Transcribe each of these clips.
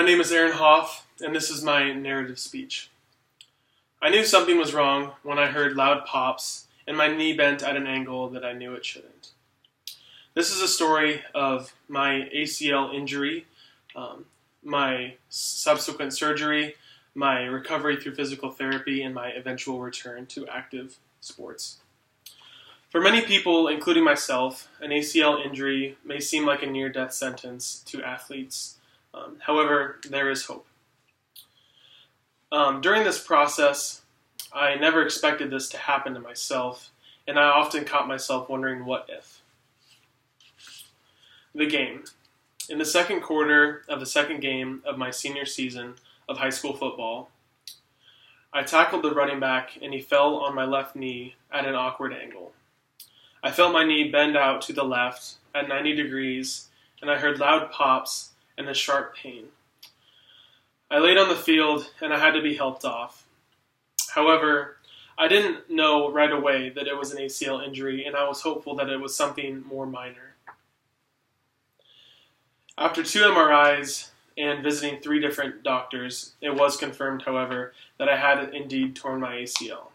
My name is Hoff, and this is my narrative speech. I knew something was wrong when I heard loud pops and my knee bent at an angle that I knew it shouldn't. This is a story of my ACL injury, my subsequent surgery, my recovery through physical therapy, and my eventual return to active sports. For many people, including myself, an ACL injury may seem like a near-death sentence to athletes. However, there is hope. During this process, I never expected this to happen to myself, and I often caught myself wondering what if. The game. In the second quarter of the second game of my senior season of high school football, I tackled the running back and he fell on my left knee at an awkward angle. I felt my knee bend out to the left at 90 degrees, and I heard loud pops and a sharp pain. I laid on the field and I had to be helped off. However, I didn't know right away that it was an ACL injury, and I was hopeful that it was something more minor. After 2 MRIs and visiting 3 different doctors, it was confirmed, however, that I had indeed torn my ACL.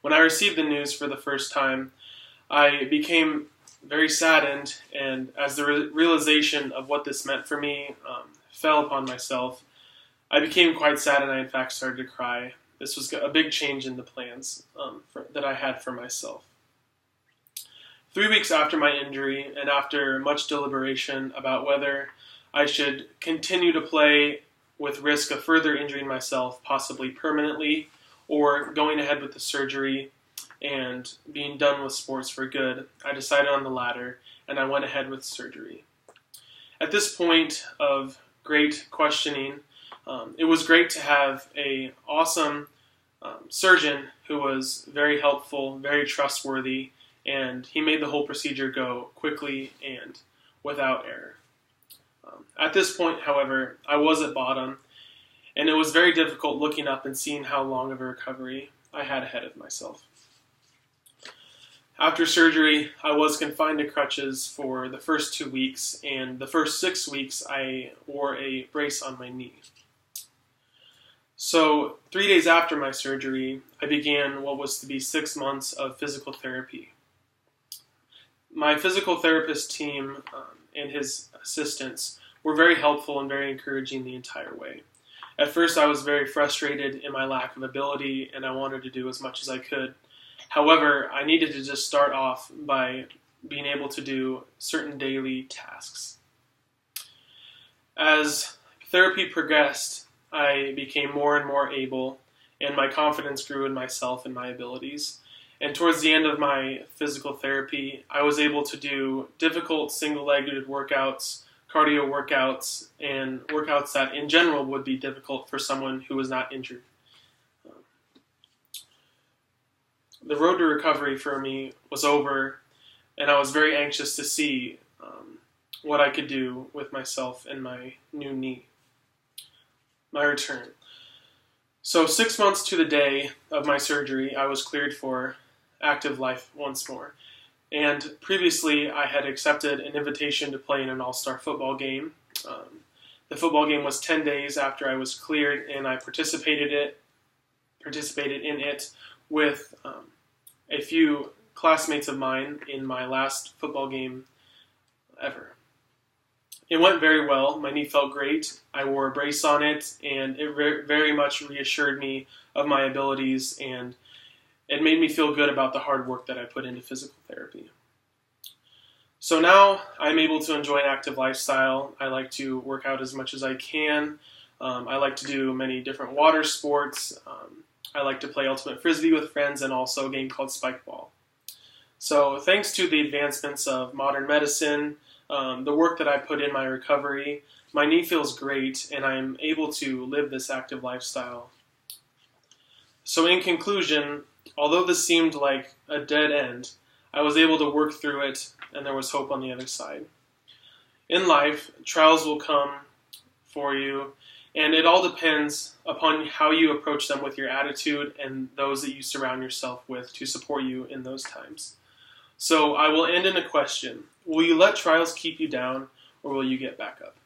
When I received the news for the first time, I became very saddened, and as the realization of what this meant for me fell upon myself, I became quite sad, and I in fact started to cry. This was a big change in the plans that I had for myself. 3 weeks after my injury, and after much deliberation about whether I should continue to play with risk of further injuring myself, possibly permanently, or going ahead with the surgery and being done with sports for good, I decided on the latter, and I went ahead with surgery. At this point of great questioning, it was great to have an awesome surgeon who was very helpful, very trustworthy, and he made the whole procedure go quickly and without error. At this point, however, I was at bottom, and it was very difficult looking up and seeing how long of a recovery I had ahead of myself. After surgery, I was confined to crutches for the first 2 weeks, and the first 6 weeks I wore a brace on my knee. So 3 days after my surgery, I began what was to be 6 months of physical therapy. My physical therapist team and his assistants were very helpful and very encouraging the entire way. At first, I was very frustrated in my lack of ability, and I wanted to do as much as I could. However, I needed to just start off by being able to do certain daily tasks. As therapy progressed, I became more and more able, and my confidence grew in myself and my abilities. And towards the end of my physical therapy, I was able to do difficult single-legged workouts, cardio workouts, and workouts that in general would be difficult for someone who was not injured. The road to recovery for me was over, and I was very anxious to see what I could do with myself and my new knee. My return. So 6 months to the day of my surgery, I was cleared for active life once more. And previously, I had accepted an invitation to play in an all-star football game. The football game was 10 days after I was cleared, and I participated in it with a few classmates of mine in my last football game ever. It went very well. My knee felt great. I wore a brace on it, and it very much reassured me of my abilities, and it made me feel good about the hard work that I put into physical therapy. So now I'm able to enjoy an active lifestyle. I like to work out as much as I can. I like to do many different water sports. I like to play ultimate frisbee with friends, and also a game called spike ball. So thanks to the advancements of modern medicine, the work that I put in my recovery, my knee feels great, and I'm able to live this active lifestyle. So in conclusion, although this seemed like a dead end, I was able to work through it, and there was hope on the other side. In life, trials will come for you, and it all depends upon how you approach them with your attitude and those that you surround yourself with to support you in those times. So I will end in a question. Will you let trials keep you down, or will you get back up?